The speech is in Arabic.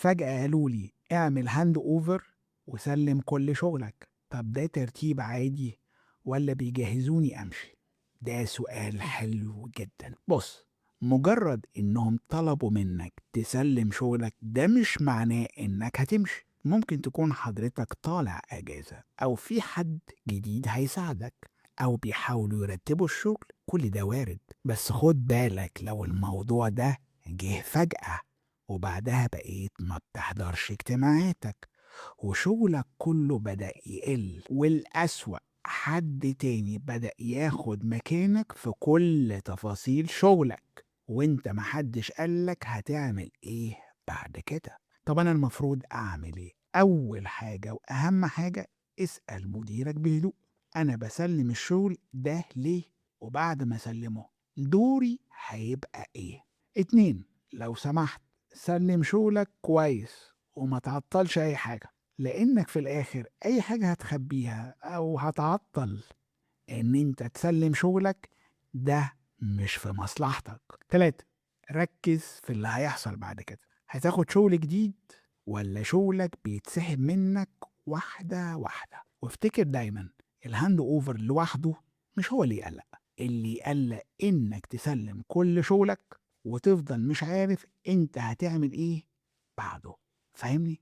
فجأة قالوا لي اعمل هاند اوفر وسلم كل شغلك. طب ده ترتيب عادي ولا بيجهزوني امشي؟ ده سؤال حلو جدا. بص، مجرد انهم طلبوا منك تسلم شغلك ده مش معناه انك هتمشي. ممكن تكون حضرتك طالع اجازة او في حد جديد هيساعدك او بيحاولوا يرتبوا الشغل، كل ده وارد. بس خد بالك لو الموضوع ده جه فجأة وبعدها بقيت ما بتحضرش اجتماعاتك وشغلك كله بدأ يقل، والأسوأ حد تاني بدأ ياخد مكانك في كل تفاصيل شغلك وانت محدش قالك هتعمل ايه بعد كده. طب انا المفروض اعمل ايه؟ اول حاجة واهم حاجة، اسأل مديرك بهدوء، انا بسلم الشغل ده ليه؟ وبعد ما اسلمه دوري هيبقى ايه؟ اتنين، لو سمحت سلم شغلك كويس وما تعطلش اي حاجة، لانك في الاخر اي حاجة هتخبيها او هتعطل ان انت تسلم شغلك ده مش في مصلحتك. تلاتة، ركز في اللي هيحصل بعد كده. هتاخد شغل جديد ولا شغلك بيتسحب منك واحدة واحدة؟ وافتكر دايما الهاند اوفر لوحده مش هو اللي يقلق. اللي يقلق انك تسلم كل شغلك وتفضل مش عارف انت هتعمل ايه بعده. فاهمني؟